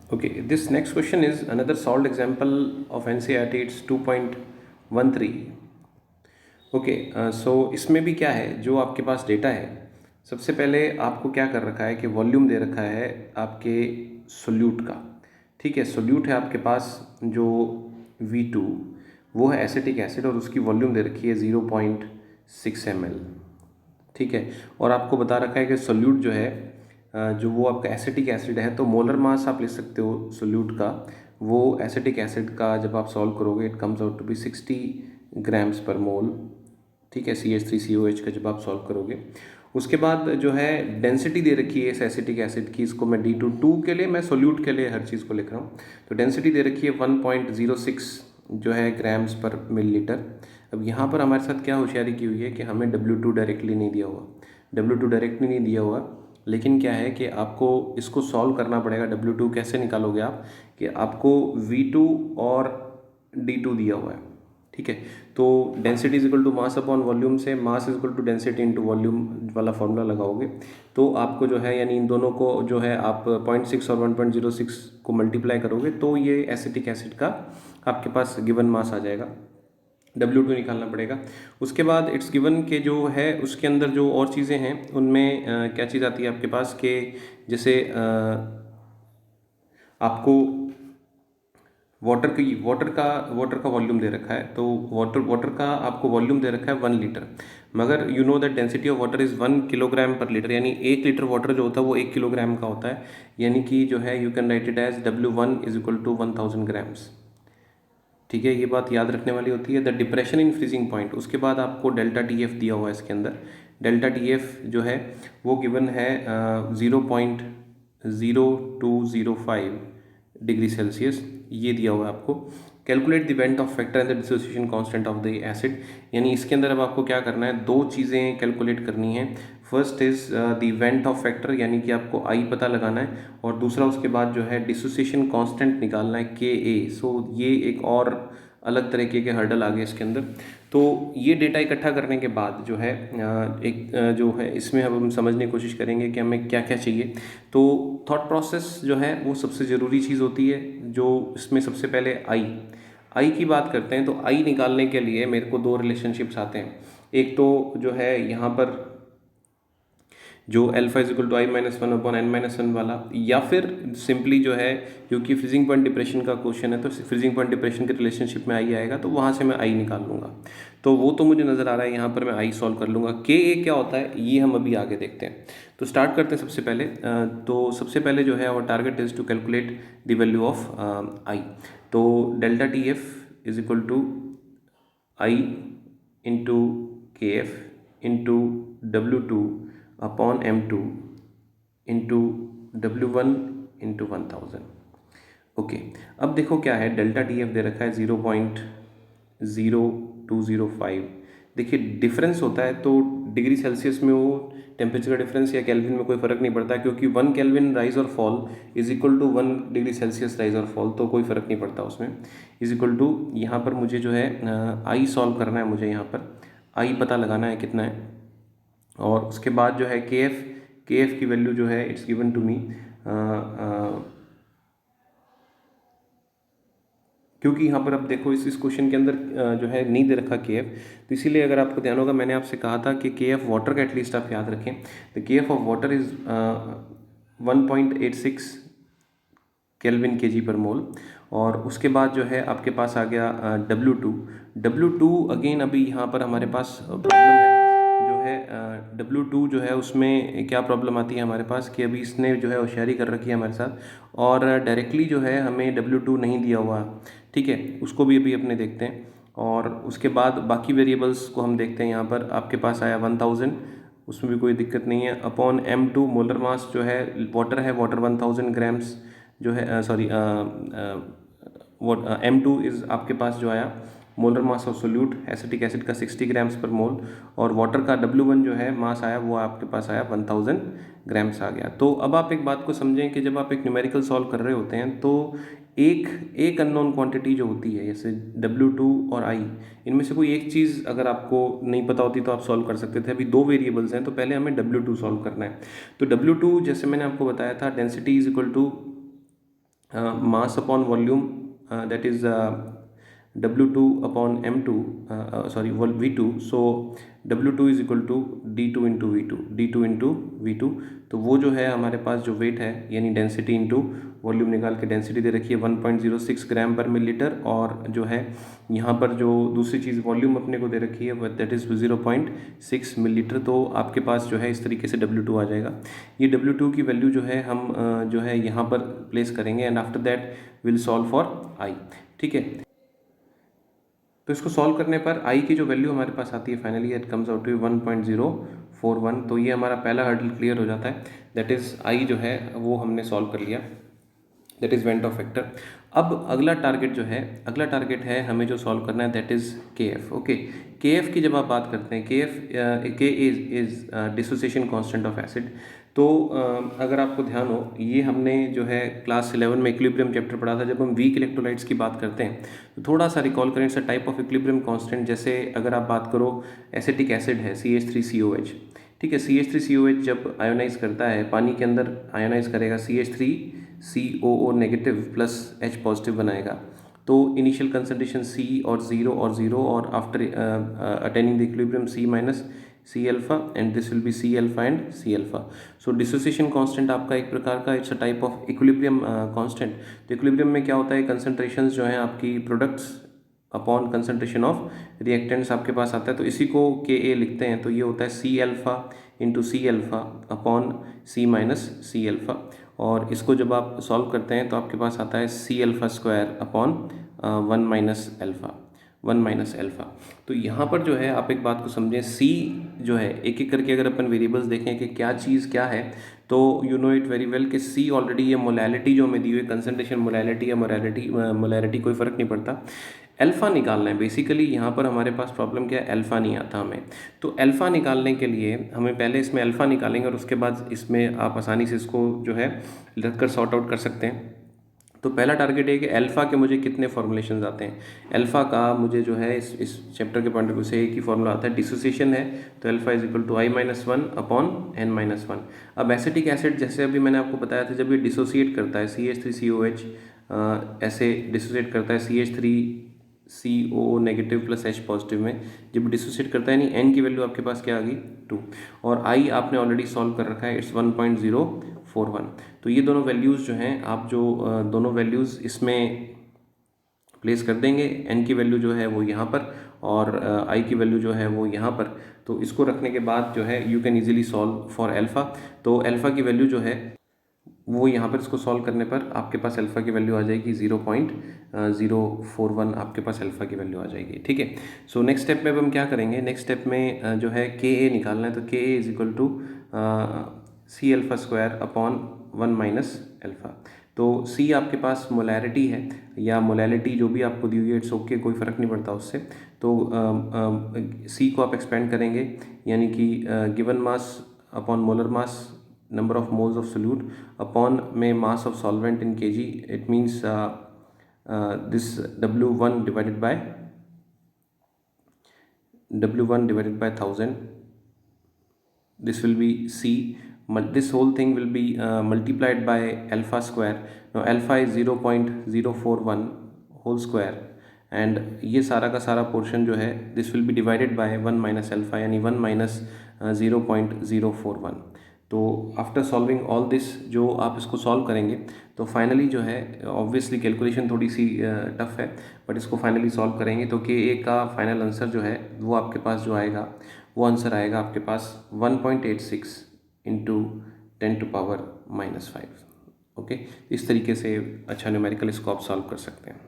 Okay, this next question is another solved example of NCERT. It's 2.13. Okay, सो इसमें भी क्या है, जो आपके पास डेटा है, सबसे पहले आपको क्या कर रखा है कि वॉल्यूम दे रखा है आपके सोल्यूट का। ठीक है, सोल्यूट है आपके पास जो V2, वो है एसिटिक एसिड और उसकी वॉल्यूम दे रखी है 0.6 ml। ठीक है, और आपको बता रखा है कि सोल्यूट जो है जो वो आपका एसिटिक एसिड है, तो मोलर मास आप ले सकते हो सोल्यूट का। वो एसिटिक एसिड का जब आप सॉल्व करोगे it comes out to be 60 grams per mole. ठीक है, CH3COH का जब आप सॉल्व करोगे, उसके बाद जो है डेंसिटी दे रखी है इस एसिटिक एसिड की। इसको मैं D22 के लिए, मैं सोल्यूट के लिए हर चीज़ को लिख रहा हूँ। तो डेंसिटी दे रखी है 1.06 जो है ग्राम्स पर मिलीलीटर। अब यहाँ पर हमारे साथ क्या होशियारी की हुई है कि हमें W2 डायरेक्टली नहीं दिया हुआ, W2 डायरेक्टली नहीं दिया हुआ, लेकिन क्या है कि आपको इसको सॉल्व करना पड़ेगा। W2 कैसे निकालोगे आप, कि आपको V2 और D2 दिया हुआ है। ठीक है, तो density is equal to mass upon volume से mass is equal to density into volume वाला फॉर्मूला लगाओगे, तो आपको जो है यानी इन दोनों को जो है आप 0.6 और 1.06 को मल्टीप्लाई करोगे तो ये एसिटिक एसिड का आपके पास गिवन मास आ जाएगा। W2 निकालना पड़ेगा। उसके बाद इट्स गिवन के जो है उसके अंदर जो और चीज़ें हैं उनमें क्या चीज़ आती है आपके पास कि जैसे आपको वाटर का वॉल्यूम दे रखा है, तो वाटर का आपको वॉल्यूम दे रखा है 1 लीटर, मगर you know that density of water is 1 kilogram पर लीटर, यानी 1 लीटर वाटर जो होता है वो 1 किलोग्राम का होता है। यानी कि जो है you can write it as W1 is equal to 1000 grams. ठीक है, ये बात याद रखने वाली होती है। The depression in freezing point, उसके बाद आपको डेल्टा TF दिया हुआ है इसके अंदर। डेल्टा TF जो है वो गिवन है 0.0205 डिग्री सेल्सियस, ये दिया हुआ है आपको। Calculate the went of factor and the dissociation constant of the acid, यानी इसके अंदर अब आपको क्या करना है, दो चीज़ें कैलकुलेट करनी है। First is the went of factor, यानी कि आपको I पता लगाना है, और दूसरा उसके बाद जो है डिसोसिएशन कांस्टेंट निकालना है KA। सो ये एक और अलग तरीके के हर्डल आ गए इसके अंदर। तो ये डेटा इकट्ठा करने के बाद जो है जो है इसमें अब हम समझने की कोशिश करेंगे कि हमें क्या क्या चाहिए। तो थॉट प्रोसेस जो है वो सबसे ज़रूरी चीज़ होती है, जो इसमें सबसे पहले आई की बात करते हैं। तो आई निकालने के लिए मेरे को दो रिलेशनशिप्स आते हैं। एक तो जो है यहाँ पर जो alpha is equal to I-1 upon N-1 वाला, या फिर सिंपली जो है क्योंकि फ्रीजिंग पॉइंट डिप्रेशन का क्वेश्चन है तो फ्रीजिंग पॉइंट डिप्रेशन के रिलेशनशिप में आई आएगा, तो वहाँ से मैं आई निकाल लूँगा। तो वो तो मुझे नज़र आ रहा है, यहाँ पर मैं आई सॉल्व कर लूँगा। KA क्या होता है ये हम अभी आगे देखते हैं। तो स्टार्ट करते हैं सबसे पहले। तो सबसे पहले जो है और target is to calculate the value of I. तो delta TF is equal to I into KF into W2 upon M2 into W1 into 1000। Okay, अब देखो क्या है, डेल्टा TF दे रखा है 0.0205। देखिए डिफरेंस होता है तो डिग्री सेल्सियस में वो टेम्परेचर का डिफरेंस या केल्विन में कोई फ़र्क नहीं पड़ता, क्योंकि 1 केल्विन राइज और fall is equal to 1 degree Celsius rise और फॉल, तो कोई फ़र्क नहीं पड़ता उसमें। इज इक्वल टू यहाँ पर मुझे जो है आई सॉल्व करना है, मुझे यहाँ पर आई पता लगाना है कितना है, और उसके बाद जो है KF की वैल्यू जो है इट्स गिवन टू मी, क्योंकि यहाँ पर अब देखो इस क्वेश्चन के अंदर जो है नहीं दे रखा KF, तो इसीलिए अगर आपको ध्यान होगा मैंने आपसे कहा था कि KF वाटर का एटलीस्ट आप याद रखें। The KF of water is 1.86 kelvin kg पर मोल। और उसके बाद जो है आपके पास आ गया W2 अगेन अभी यहाँ पर हमारे पास प्रॉब्लम है जो है W2 जो है उसमें क्या प्रॉब्लम आती है हमारे पास कि अभी इसने जो है होशियारी कर रखी है हमारे साथ, और डायरेक्टली जो है हमें W2 नहीं दिया हुआ। ठीक है, उसको भी अभी अपने देखते हैं, और उसके बाद बाकी वेरिएबल्स को हम देखते हैं। यहाँ पर आपके पास आया 1000, उसमें भी कोई दिक्कत नहीं है, अपॉन M2 मोलर मास जो है वाटर 1000 ग्राम्स जो है, सॉरी M2 इज़ आपके पास जो आया molar mass of solute acetic acid का 60 ग्राम्स पर मोल, और वाटर का W1 जो है मास आया वो आपके पास आया 1000 ग्राम्स आ गया। तो अब आप एक बात को समझें कि जब आप एक न्यूमेरिकल सॉल्व कर रहे होते हैं तो एक अननोन क्वांटिटी जो होती है जैसे W2 और I, इनमें से कोई एक चीज़ अगर आपको नहीं पता होती तो आप सॉल्व कर सकते थे। अभी दो वेरिएबल्स हैं तो पहले हमें W2 सॉल्व करना है। तो W2 जैसे मैंने आपको बताया था density is equal to mass upon volume, that is W2 upon M2, V2. So W2 is equal to D2 into V2, तो वो जो है हमारे पास जो वेट है यानी डेंसिटी इंटू वॉल्यूम निकाल के डेंसिटी दे रखी है 1.06 ग्राम पर मिलीलीटर, और जो है यहाँ पर जो दूसरी चीज़ वॉल्यूम अपने को दे रखी है दैट इज़ 0.6 मिलीलीटर। तो आपके पास जो है इस तरीके से W2 आ जाएगा। ये W2 की वैल्यू जो है हम जो है यहाँ पर प्लेस करेंगे and after that will solve for I. ठीक है, तो इसको सॉल्व करने पर आई की जो वैल्यू हमारे पास आती है finally it comes out to 1.041। तो ये हमारा पहला हर्डल क्लियर हो जाता है, दैट इज़ आई जो है वो हमने सॉल्व कर लिया, that is went of factor. अब अगला टारगेट है हमें जो सॉल्व करना है दैट इज़ के एफ। ओके, के एफ की जब आप बात करते हैं, के is dissociation constant of acid. तो अगर आपको ध्यान हो, ये हमने जो है क्लास 11 में इक्विलिब्रियम चैप्टर पढ़ा था। जब हम वीक इलेक्ट्रोलाइट्स की बात करते हैं तो थोड़ा सा रिकॉल करें, it's a type of equilibrium constant. जैसे अगर आप बात करो एसिटिक एसिड है CH3COH, ठीक है, CH3COH जब आयोनाइज करता है पानी के अंदर आयोनाइज करेगा CH3COO negative plus H positive बनाएगा। तो इनिशियल कंसंट्रेशन C और ज़ीरो और after attaining the equilibrium C minus C alpha and this will be C alpha and C alpha. So dissociation constant आपका एक प्रकार का it's a type of equilibrium constant. तो equilibrium में क्या होता है, कंसंट्रेशंस जो हैं आपकी products upon concentration of reactants आपके पास आता है। तो इसी को Ka लिखते हैं, तो ये होता है C alpha into C alpha upon C minus C alpha. और इसको जब आप सॉल्व करते हैं तो आपके पास आता है C alpha square upon 1 minus alpha. तो यहाँ पर जो है आप एक बात को समझें, C जो है एक एक करके अगर अपन वेरिएबल्स देखें कि क्या चीज़ क्या है, तो you know it very well कि C ऑलरेडी ये मोलैलिटी जो हमें दी हुई कंसंट्रेशन मोलैलिटी या मोलैलिटी कोई फ़र्क नहीं पड़ता। अल्फ़ा निकालना है बेसिकली, यहाँ पर हमारे पास प्रॉब्लम क्या है, अल्फ़ा नहीं आता हमें। तो अल्फ़ा निकालने के लिए हमें पहले इसमें अल्फ़ा निकालेंगे और उसके बाद इसमें आप आसानी से इसको जो है रख कर सॉर्ट आउट कर सकते हैं। तो पहला टारगेट है कि अल्फ़ा के मुझे कितने फॉर्मुलेशंस आते हैं। अल्फ़ा का मुझे जो है इस चैप्टर के पॉइंट ऑफ व्यू से एक ही फॉर्मूला आता है, डिसोसिएशन है, तो alpha is equal to I-1 upon N-1। अब एसिटिक एसिड जैसे अभी मैंने आपको बताया था, जब ये डिसोसिएट करता है CH3COH ऐसे डिसोसिएट करता है CH3COO negative plus H positive में, जब डिसोसिएट करता है यानी N की वैल्यू आपके पास क्या आ गई 2, और I आपने ऑलरेडी सॉल्व कर रखा है, इट्स 1.041। तो ये दोनों वैल्यूज़ जो हैं आप जो दोनों वैल्यूज़ इसमें प्लेस कर देंगे। N की वैल्यू जो है वो यहाँ पर और I की वैल्यू जो है वो यहाँ पर। तो इसको रखने के बाद जो है you can easily solve for alpha. तो अल्फ़ा की वैल्यू जो है वो यहाँ पर इसको सॉल्व करने पर आपके पास अल्फ़ा की वैल्यू आ जाएगी 0.041, आपके पास अल्फ़ा की वैल्यू आ जाएगी। ठीक है, सो नेक्स्ट स्टेप में अब हम क्या करेंगे, नेक्स्ट स्टेप में जो है Ka निकालना है। तो Ka is equal to C alpha square upon 1 minus alpha. तो C आपके पास मोलैरिटी है या मोलैलिटी जो भी आपको दी हुई है, इट्स ओके, कोई फ़र्क नहीं पड़ता उससे। तो C को आप एक्सपेंड करेंगे यानी कि given mass upon molar mass, number of moles of solute upon में mass of solvent in kg, it means this W1 divided by 1000, this will be C, this whole thing will be multiplied by alpha square. Now alpha is 0.041 whole square and ये सारा का सारा portion जो है this will be divided by 1 minus alpha यानी 1 minus 0.041। तो after solving all this जो आप इसको सॉल्व करेंगे तो फाइनली जो है ऑब्वियसली कैलकुलेशन थोड़ी सी टफ है, बट इसको फाइनली सॉल्व करेंगे तो Ka का फाइनल आंसर जो है वो आपके पास जो आएगा वो आंसर आएगा आपके पास 1.86 इंटू 10⁻⁻⁵। ओके, इस तरीके से अच्छा न्यूमेरिकल इसको आप सॉल्व कर सकते हैं।